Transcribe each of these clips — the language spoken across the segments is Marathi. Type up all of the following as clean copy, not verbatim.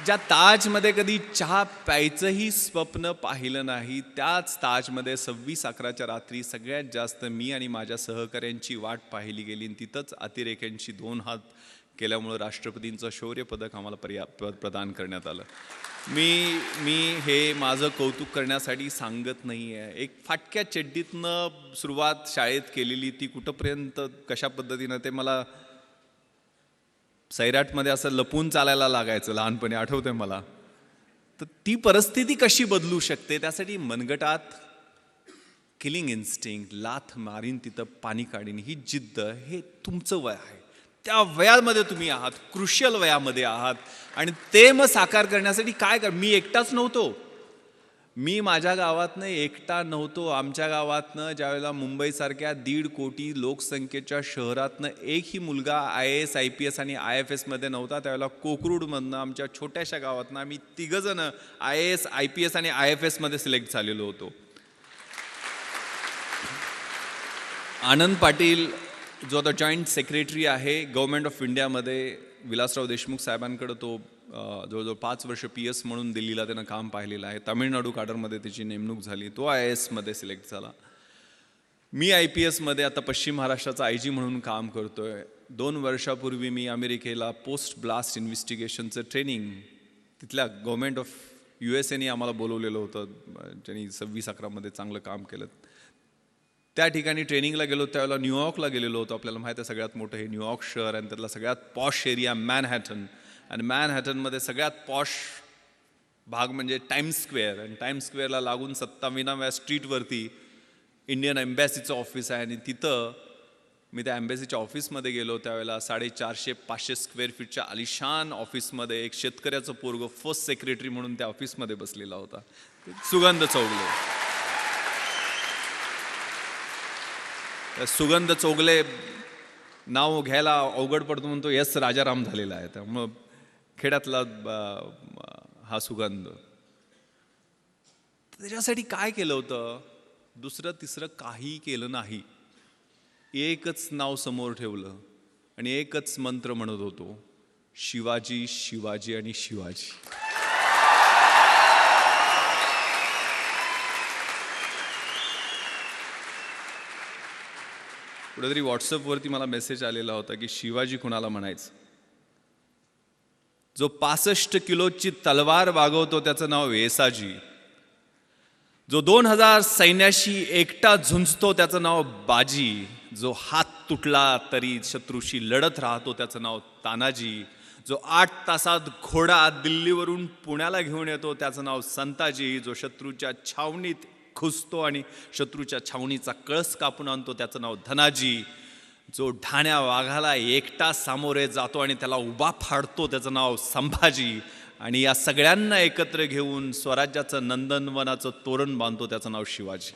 ज्या ताजमध्ये कधी चहा प्यायचंही स्वप्न पाहिलं नाही, त्याच ताजमध्ये 26/11च्या रात्री सगळ्यात जास्त मी आणि माझ्या सहकाऱ्यांची वाट पाहिली गेली आणि तिथंच अतिरेक्यांशी 2 हात केल्यामुळं राष्ट्रपतींचं शौर्य पदक आम्हाला प्रदान करण्यात आलं. मी मी हे माझं कौतुक करण्यासाठी सांगत नाही आहे. एक फाटक्या चड्डीतनं सुरुवात शाळेत केलेली ती कुठंपर्यंत कशा पद्धतीनं ते मला सैराटमध्ये असं लपून चालायला लागायचं लहानपणी, आठवतंय मला. तर ती परिस्थिती कशी बदलू शकते त्यासाठी मनगटात किलिंग इन्स्टिंक्ट, लाथ मारीन तिथं पाणी काढीन ही जिद्द, हे तुमचं वय आहे. त्या वयामध्ये तुम्ही आहात, क्रुशियल वयामध्ये आहात आणि ते मग साकार करण्यासाठी काय कर. मी एकटाच नव्हतो, मी माझ्या गावातनं एकटा नव्हतो. आमच्या गावातनं ज्यावेळेला मुंबईसारख्या 1.5 कोटी लोकसंख्येच्या शहरातनं एकही मुलगा IAS IPS आणि IFSमध्ये नव्हता, त्यावेळेला कोकरूडमधनं आमच्या छोट्याशा गावातनं आम्ही 3 जण IAS IPS आणि IFSमध्ये सिलेक्ट झालेलो होतो. आनंद पाटील जो आता जॉईंट सेक्रेटरी आहे गव्हर्नमेंट ऑफ इंडियामध्ये, विलासराव देशमुख साहेबांकडे तो जवळजवळ 5 वर्ष PS म्हणून दिल्लीला त्यानं काम पाहिलेलं आहे. तामिळनाडू काडरमध्ये त्याची नेमणूक झाली, तो IASमध्ये सिलेक्ट झाला. मी IPSमध्ये आता पश्चिम महाराष्ट्राचा IG म्हणून काम करतोय. 2 वर्षापूर्वी मी अमेरिकेला पोस्ट ब्लास्ट इन्व्हेस्टिगेशनचं ट्रेनिंग तिथल्या गव्हर्नमेंट ऑफ USAने आम्हाला बोलवलेलं होतं, ज्यांनी 26/11मध्ये चांगलं काम केलं. त्या ठिकाणी ट्रेनिंगला गेलो, त्यावेळेला न्यूयॉर्कला गेलेलो होतो. आपल्याला माहिती आहे सगळ्यात मोठं हे न्यूयॉर्क शहर आणि त्यातला सगळ्यात पॉश एरिया मॅनहॅटन, आणि मॅनहॅटनमध्ये सगळ्यात पॉश भाग म्हणजे टाइम्स स्क्वेअर, आणि टाइम्स स्क्वेअरला लागून 27व्या स्ट्रीटवरती इंडियन एम्बॅसीचं ऑफिस आहे. आणि तिथं मी त्या एम्बॅसीच्या ऑफिसमध्ये गेलो, त्यावेळेला 450-500 स्क्वेअर फीटच्या आलिशान ऑफिसमध्ये एक शेतकऱ्याचं पोरगं फर्स्ट सेक्रेटरी म्हणून त्या ऑफिसमध्ये बसलेला होता, सुगंध चौगले. सुगंध चौगले नाव घ्यायला अवघड पडतो म्हणून तो S राजाराम झालेला आहे, त्यामुळं खेड्यातला हा सुगंध. त्याच्यासाठी काय केलं होतं, दुसरं तिसरं काही केलं नाही. एकच नाव समोर ठेवलं आणि एकच मंत्र म्हणत होतो, शिवाजी शिवाजी आणि शिवाजी. कुठेतरी व्हॉट्सअपवरती मला मेसेज आलेला होता की शिवाजी कुणाला म्हणायचं, जो 65 किलोची तलवार वागवतो त्याचं नाव वेसाजी, जो 2000 सैन्याशी एकटा झुंजतो त्याचं नाव बाजी, जो हात तुटला तरी शत्रूशी लढत राहतो त्याचं नाव तानाजी, जो 8 तासात घोडा दिल्लीवरून पुण्याला घेऊन येतो त्याचं नाव संताजी, जो शत्रूच्या छावणीत घुसतो आणि शत्रूच्या छावणीचा कळस कापून आणतो त्याचं नाव धनाजी, जो ढाण्या वाघाला एकटा सामोरे जातो आणि त्याला उभा फाडतो त्याचं नाव संभाजी, आणि या सगळ्यांना एकत्र घेऊन स्वराज्याचं नंदनवनाचं तोरण बांधतो त्याचं नाव शिवाजी.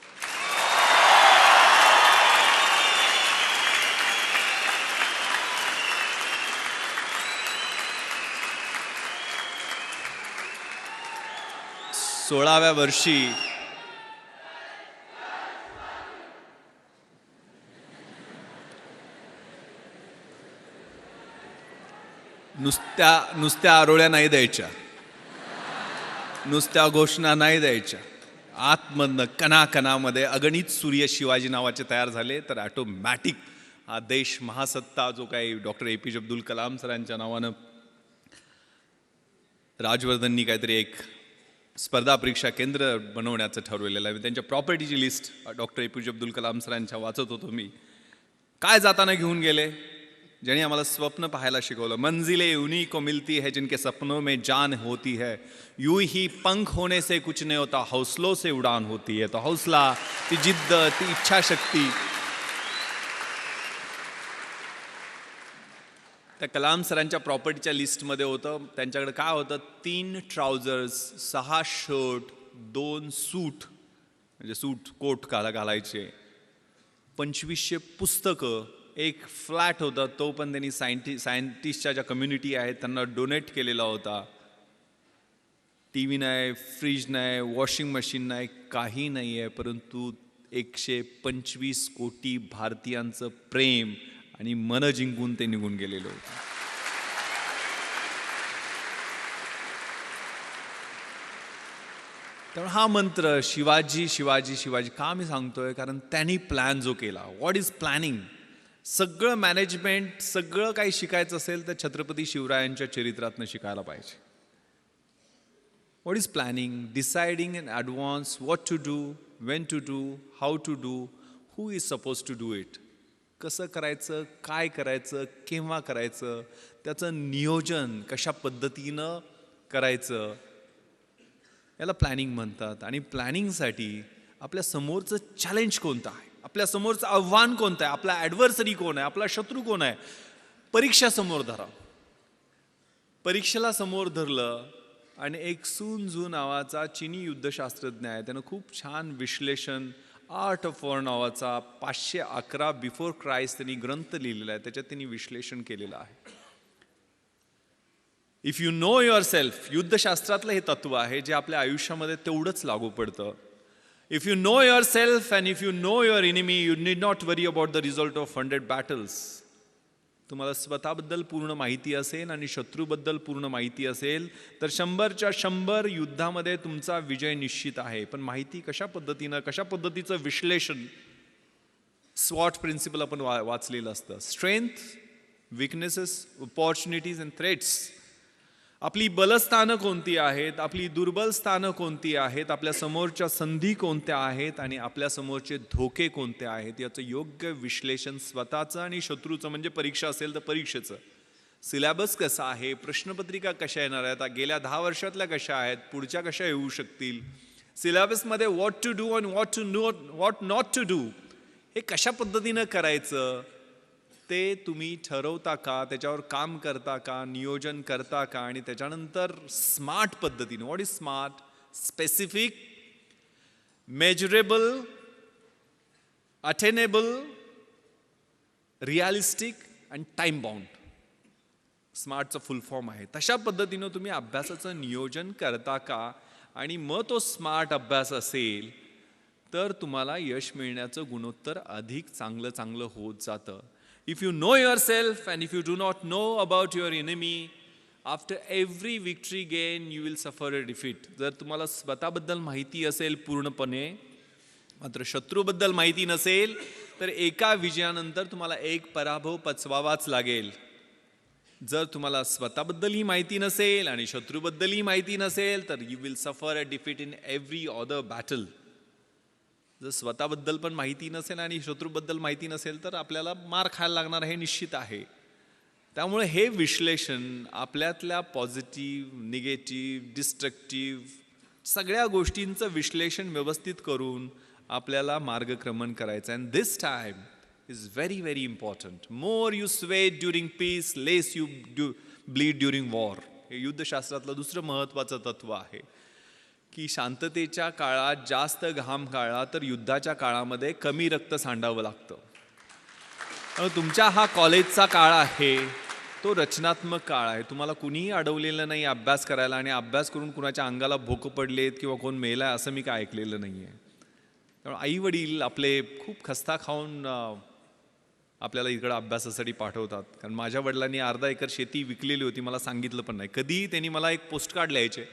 सोळाव्या वर्षी नुसत्या आरोळ्या नाही द्यायच्या, नुसत्या घोषणा नाही द्यायच्या, आतमधनं कणाकणामध्ये अगणित सूर्य शिवाजी नावाचे तयार झाले. तर ऑटोमॅटिक हा देश महासत्ता जो काही डॉक्टर APJ अब्दुल कलाम सरांच्या नावानं राजवर्धननी काहीतरी एक स्पर्धा परीक्षा केंद्र बनवण्याचं ठरवलेलं आहे. त्यांच्या प्रॉपर्टीची list doctor APJ Abdul Kalam सरांच्या वाचत होतो मी. काय जाताना घेऊन गेले, ज्यांनी आम्हाला स्वप्न पाहायला शिकवलं. मंजिले उन्हीं को मिलती है जिनके सपनों में जान होती है, यूं ही पंख होने से कुछ नहीं होता, हौसलों से उड़ान होती है. तो हौसला, ती जिद्द, ती इच्छाशक्ती, त्या कलाम सरांच्या प्रॉपर्टीच्या लिस्टमध्ये होतं. त्यांच्याकडे काय होतं, 3 ट्राउझर्स, 6 शर्ट, 2 सूट, म्हणजे सूट कोट घालायचे, 2500 पुस्तकं, एक फ्लॅट होता, तो पण त्यांनी सायंटिस्टच्या ज्या कम्युनिटी आहेत त्यांना डोनेट केलेला होता. TV नाही, फ्रीज नाही, वॉशिंग मशीन नाही, काही नाही आहे, परंतु 125 कोटी भारतीयांचं प्रेम आणि मन जिंकून ते निघून गेलेलं होतं. त्यामुळे हा मंत्र शिवाजी शिवाजी शिवाजी का मी सांगतोय, कारण त्यांनी प्लॅन जो केला. What is planning? सगळं मॅनेजमेंट, सगळं काही शिकायचं असेल तर छत्रपती शिवरायांच्या चरित्रातनं शिकायला पाहिजे. What is planning? Deciding in advance what to do, when to do, how to do, who is suppose to do it. कसं करायचं, काय करायचं, केव्हा करायचं, त्याचं नियोजन कशा पद्धतीनं करायचं, याला प्लॅनिंग म्हणतात. आणि प्लॅनिंगसाठी आपल्या समोरचं चॅलेंज कोणतं आहे, आपल्या समोरचं आव्हान कोणतं आहे, आपला ॲडव्हर्सरी कोण आहे, आपला शत्रू कोण आहे, परीक्षा समोर धरा. परीक्षेला समोर धरलं आणि एक सून झू नावाचा चिनी युद्धशास्त्रज्ञ आहे, त्यानं खूप छान विश्लेषण, आर्ट ऑफ वॉर नावाचा 511 बिफोर क्राइस्ट त्यांनी ग्रंथ लिहिलेला आहे, त्याच्यात त्यांनी विश्लेषण केलेलं आहे. If you know yourself, युद्धशास्त्रातलं हे तत्व आहे जे आपल्या आयुष्यामध्ये तेवढंच लागू पडतं. If you know yourself and if you know your enemy, you need not worry about the result of 100 battles. तुम्हाला स्वतःबद्दल पूर्ण माहिती असेल आणि शत्रूबद्दल पूर्ण माहिती असेल तर 100च्या 100 युद्धामध्ये तुमचा विजय निश्चित आहे. पण माहिती कशा पद्धतीनं, कशा पद्धतीचं विश्लेषण, स्वॉट प्रिन्सिपल आपण वाचलेलं असतं. Strength, weaknesses, opportunities and threats. आपली बलस्थानं कोणती आहेत, आपली दुर्बल स्थानं कोणती आहेत, आपल्या समोरच्या संधी कोणत्या आहेत आणि आपल्या समोरचे धोके कोणते आहेत, याचं योग्य विश्लेषण स्वतःचं आणि शत्रूचं, म्हणजे परीक्षा असेल तर परीक्षेचं. सिलेबस कसा आहे, प्रश्नपत्रिका कशा येणार आहेत, गेल्या 10 वर्षातल्या कशा आहेत, पुढच्या कशा येऊ शकतील, सिलेबसमध्ये व्हॉट टू डू आणि व्हॉट नॉट टू डू, हे कशा पद्धतीनं करायचं ते तुम्ही ठरवता का, त्याच्यावर काम करता का, नियोजन करता का. आणि त्याच्यानंतर स्मार्ट पद्धतीने, what is smart? Specific, measurable, attainable, realistic and time bound. स्मार्टचं फुल फॉर्म आहे. तशा पद्धतीनं तुम्ही अभ्यासाचं नियोजन करता का, आणि मग तो स्मार्ट अभ्यास असेल तर तुम्हाला यश मिळण्याचं गुणोत्तर अधिक चांगलं होत जातं. If you know yourself and if you do not know about your enemy, after every victory gain you will suffer a defeat. जर तुम्हाला स्वतःबद्दल माहिती असेल पूर्णपणे, मात्र शत्रूबद्दल माहिती नसेल तर एका विजयानंतर तुम्हाला एक पराभव पचवावाच लागेल. जर तुम्हाला स्वतःबद्दलही माहिती नसेल आणि शत्रूबद्दलही माहिती नसेल तर you will suffer a defeat in every other battle. जर स्वतःबद्दल पण माहिती नसेल आणि शत्रूबद्दल माहिती नसेल तर आपल्याला मार खायला लागणार हे निश्चित आहे. त्यामुळे हे विश्लेषण आपल्यातल्या पॉझिटिव्ह, निगेटिव्ह, डिस्ट्रक्टिव्ह सगळ्या गोष्टींचं विश्लेषण व्यवस्थित करून आपल्याला मार्गक्रमण करायचं. And this time is very very important. More you sweat during peace, less you bleed during war. हे युद्धशास्त्रातलं दुसरं महत्त्वाचं तत्व आहे की शांततेच्या काळात जास्त घाम काढला तर युद्धाच्या काळामध्ये कमी रक्त सांडावं लागतं. तुमच्या हा कॉलेजचा काळ आहे, तो रचनात्मक काळ आहे. तुम्हाला कुणीही अडवलेलं नाही अभ्यास करायला, आणि अभ्यास करून कुणाच्या अंगाला भोकं पडलेत किंवा कोण मेलाय असं मी काय ऐकलेलं नाही आहे. त्यामुळे आई वडील आपले खूप खस्ता खाऊन आपल्याला इकडं अभ्यासासाठी पाठवतात. कारण माझ्या वडिलांनी अर्धा एकर शेती विकलेली होती, मला सांगितलं पण नाही. कधी त्यांनी मला एक पोस्टकार्ड लिहायचे,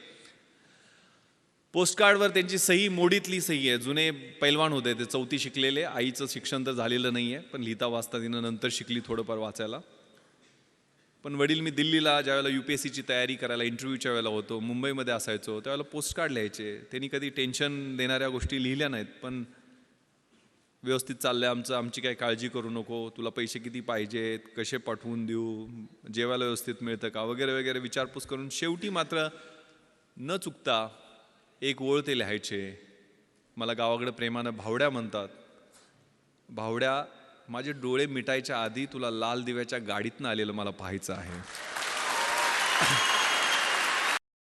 पोस्टकार्डवर त्यांची सही मोडीतली सही आहे. जुने पैलवान होते ते, 4थी शिकलेले. आईचं शिक्षण तर झालेलं नाही आहे, पण लिहिता वाचता तिनं नंतर शिकली थोडंफार वाचायला. पण वडील मी दिल्लीला ज्यावेळेला UPSCची तयारी करायला इंटरव्ह्यूच्या वेळेला होतो, मुंबईमध्ये असायचो, त्यावेळेला पोस्टकार्ड लिहायचे. त्यांनी कधी टेन्शन देणाऱ्या गोष्टी लिहिल्या नाहीत, पण व्यवस्थित चाललंय आमचं, आमची काय काळजी करू नको, तुला पैसे किती पाहिजेत, कसे पाठवून देऊ, जेवायला व्यवस्थित मिळतं का, वगैरे वगैरे विचारपूस करून शेवटी मात्र न चुकता एक ओळ ते लिहायचे. मला गावाकडे प्रेमानं भावड्या म्हणतात. भावड्या, माझे डोळे मिटायच्या आधी तुला लाल दिव्याच्या गाडीतनं आलेलं मला पाहायचं आहे.